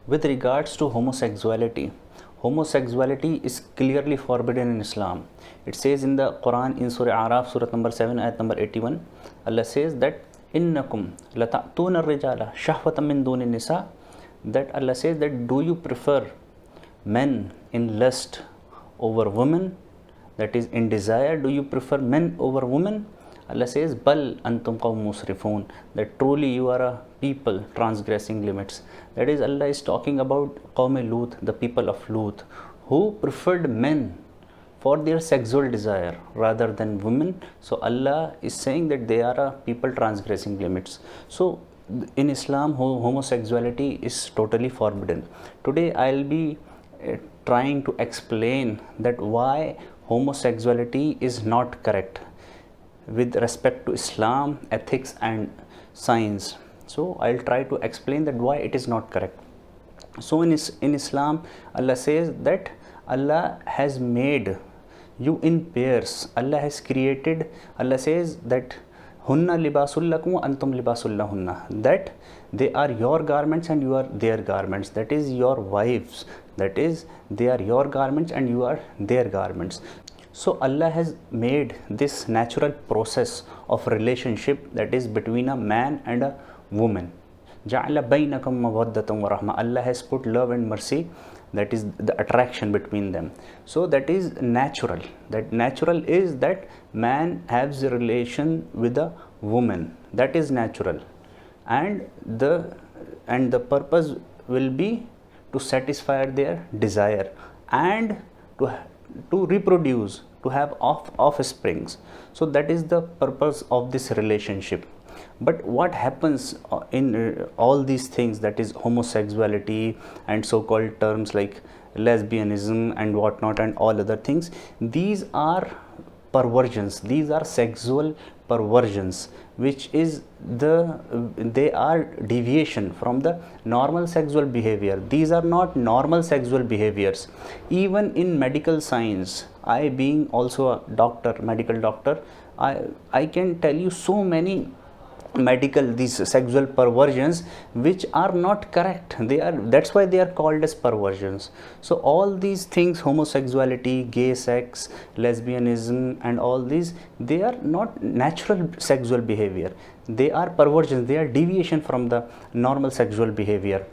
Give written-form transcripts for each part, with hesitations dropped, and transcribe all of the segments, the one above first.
With regards to homosexuality, homosexuality is clearly forbidden in Islam. It says in the Quran in Surah Araf, Surah number 7, ayat number 81, Allah says that innakum lata'tuna ar-rijala shahwatan min duni nisa, that Allah says that do you prefer men in lust over women, that is in desire, do you prefer men over women? Allah says bal antum qawm musrifun, that truly you are a people transgressing limits. That is, Allah is talking about Qawm Lut, the people of Lut, who preferred men for their sexual desire rather than women. So Allah is saying that they are a people transgressing limits. So in Islam, homosexuality is totally forbidden. Today I'll be trying to explain that why homosexuality is not correct with respect to Islam, ethics and science. So I'll try to explain that why it is not correct. So in Islam, Allah says that Allah has made you in pairs. Allah has created, Allah says that hunna libasul lakum wa antum libasul lahunna, that they are your garments and you are their garments. That is your wives, that is they are your garments and you are their garments. So Allah has made this natural process of relationship, that is between a man and a woman. Ja'ala bainakum mawaddatan wa rahma. Allah has put love and mercy, that is the attraction between them. So that is natural. That natural is that man has a relation with a woman. That is natural. And the purpose will be to satisfy their desire and to reproduce, to have offsprings. So that is the purpose of this relationship. But what happens in all these things, that is homosexuality and so-called terms like lesbianism and whatnot and all other things, these are perversions, these are sexual perversions, which is they are deviation from the normal sexual behavior. These are not normal sexual behaviors. Even in medical science, I being also a doctor, medical doctor, I can tell you so many these sexual perversions which are not correct. That's why they are called as perversions. So all these things, homosexuality, gay sex, lesbianism and all these, they are not natural sexual behavior. They are perversions, they are deviation from the normal sexual behavior.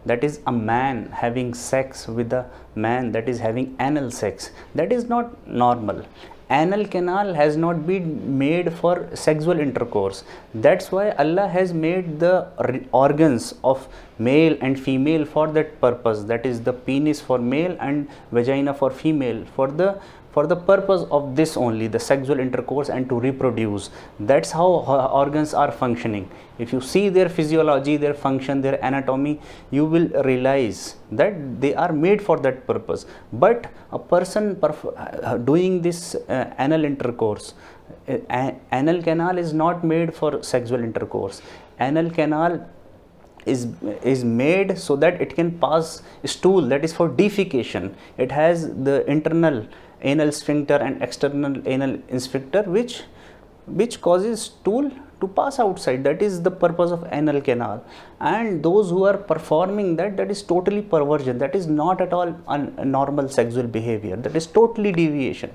That is a man having sex with a man, that is having anal sex, that is not normal. Anal canal has not been made for sexual intercourse. That's why Allah has made the organs of male and female for that purpose. That is the penis for male and vagina for female, for the purpose of this only, the sexual intercourse and to reproduce. That's how organs are functioning. If you see their physiology, their function, their anatomy, you will realize that they are made for that purpose. But a person doing this anal intercourse, anal canal is not made for sexual intercourse. Anal canal is made so that it can pass stool, that is for defecation. It has the internal anal sphincter and external anal sphincter which causes stool to pass outside. That is the purpose of anal canal. And those who are performing that is totally perversion. That is not at all a normal sexual behavior. That is totally deviation.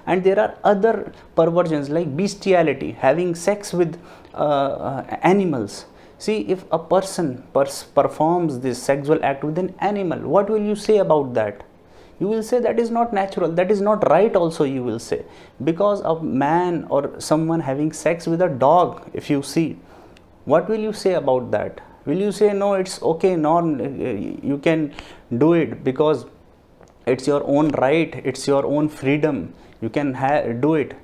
And there are other perversions like bestiality, having sex with animals. See, if a person performs this sexual act with an animal, what will you say about that? You will say that is not natural, that is not right also, you will say. Because of man or someone having sex with a dog, if you see, what will you say about that? Will you say no, it's okay, you can do it because it's your own right, it's your own freedom, you can do it?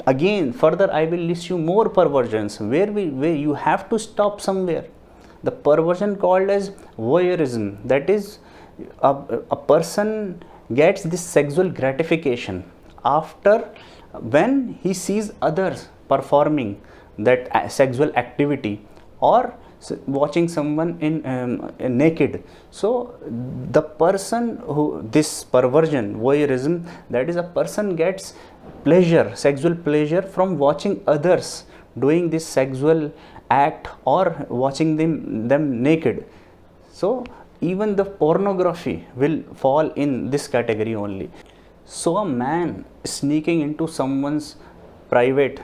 Again, further I will list you more perversions where you have to stop somewhere. The perversion called as voyeurism, that is a person gets this sexual gratification after when he sees others performing that sexual activity or watching someone in naked. So the person who, this perversion, voyeurism, that is a person gets pleasure, sexual pleasure from watching others doing this sexual act or watching them naked. So even the pornography will fall in this category only. So a man sneaking into someone's private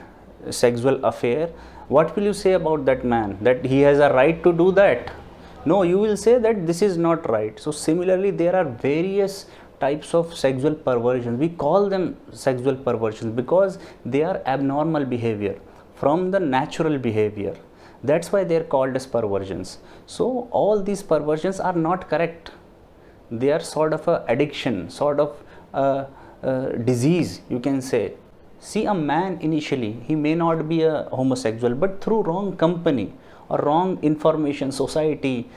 sexual affair, what will you say about that man? That he has a right to do that? No, you will say that this is not right. So similarly, there are various types of sexual perversions. We call them sexual perversions because they are abnormal behavior from the natural behavior. That's why they are called as perversions. So all these perversions are not correct. They are sort of a addiction, sort of a disease, you can say. See, a man initially, he may not be a homosexual, but through wrong company or wrong information society,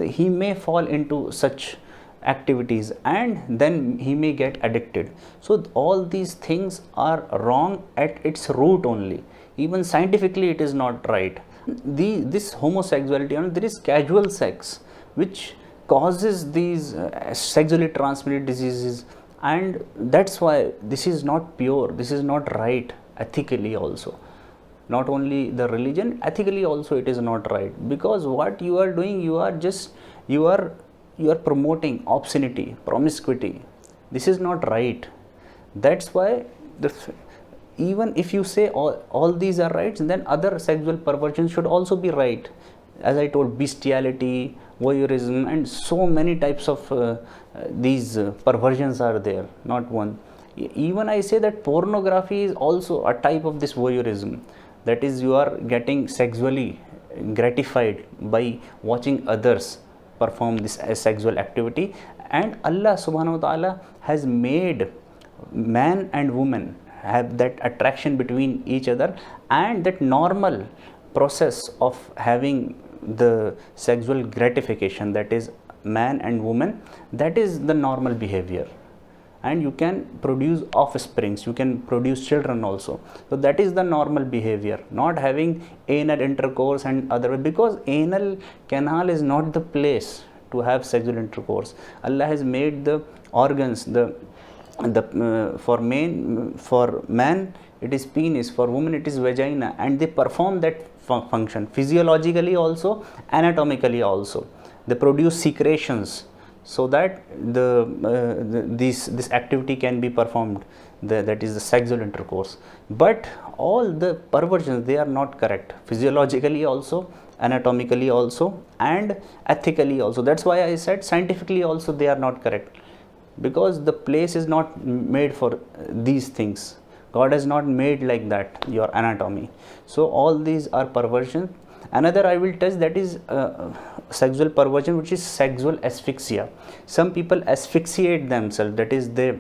he may fall into such activities and then he may get addicted. So all these things are wrong at its root only. Even scientifically it is not right. This homosexuality, there is casual sex which causes these sexually transmitted diseases, and that's why this is not pure, this is not right ethically also. Not only the religion, ethically also it is not right, because what you are doing, you are promoting obscenity, promiscuity. This is not right. That's why even if you say all these are rights, then other sexual perversions should also be right. As I told, bestiality, voyeurism, and so many types of these perversions are there, not one. Even I say that pornography is also a type of this voyeurism. That is, you are getting sexually gratified by watching others perform this sexual activity. And Allah subhanahu wa ta'ala has made man and woman have that attraction between each other, and that normal process of having the sexual gratification, that is man and woman, that is the normal behavior. And you can produce offsprings, you can produce children also. So that is the normal behavior, not having anal intercourse and other, because anal canal is not the place to have sexual intercourse. Allah has made the organs, for man it is penis, for woman it is vagina, and they perform that function physiologically also, anatomically also. They produce secretions so that this activity can be performed, that is the sexual intercourse. But all the perversions, they are not correct, physiologically also, anatomically also, and ethically also. That's why I said scientifically also they are not correct, because the place is not made for these things. God has not made like that your anatomy. So all these are perversion. Another I will touch, that is sexual perversion, which is sexual asphyxia. Some people asphyxiate themselves, that is they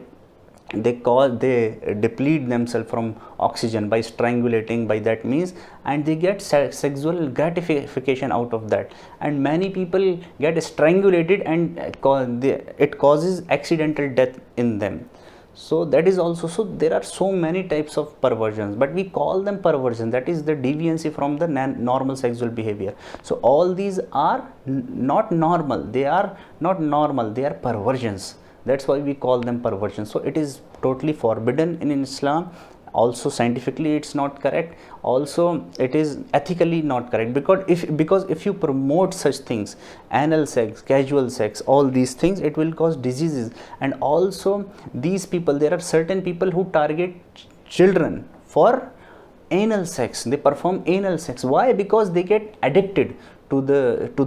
deplete themselves from oxygen by strangulating, by that means, and they get sexual gratification out of that. And many people get strangulated and it causes accidental death in them. So that is also, so there are so many types of perversions, but we call them perversion, that is the deviancy from the normal sexual behavior. So all these are not normal, they are perversions. That's why we call them perversions. So it is totally forbidden in Islam. Also scientifically it's not correct, also it is ethically not correct, because if you promote such things, anal sex, casual sex, all these things, it will cause diseases. And also these people, there are certain people who target children for anal sex. They perform anal sex. Why? Because they get addicted to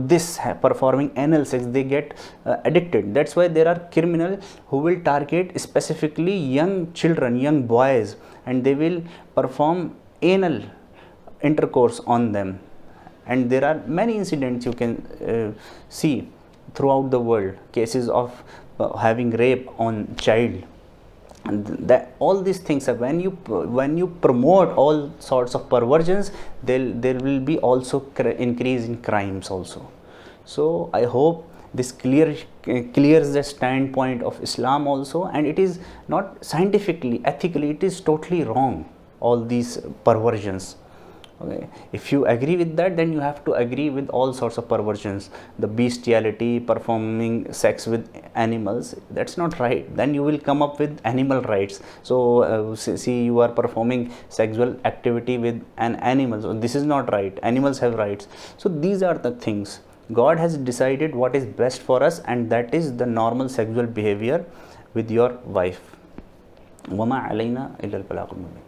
this performing anal sex. They get addicted. That's why there are criminals who will target specifically young children, young boys, and they will perform anal intercourse on them. And there are many incidents you can see throughout the world, cases of having rape on child. And that all these things are, when you promote all sorts of perversions, there will be also increase in crimes also. So I hope this clears the standpoint of Islam also, and it is not scientifically, ethically, it is totally wrong, all these perversions. Okay. If you agree with that, then you have to agree with all sorts of perversions. The bestiality, performing sex with animals, that's not right. Then you will come up with animal rights. So see, you are performing sexual activity with an animal, so this is not right. Animals have rights. So these are the things. God has decided what is best for us, and that is the normal sexual behavior with your wife. وَمَا عَلَيْنَا إِلَّا الْبَلَاغُ الْمُبِينُ.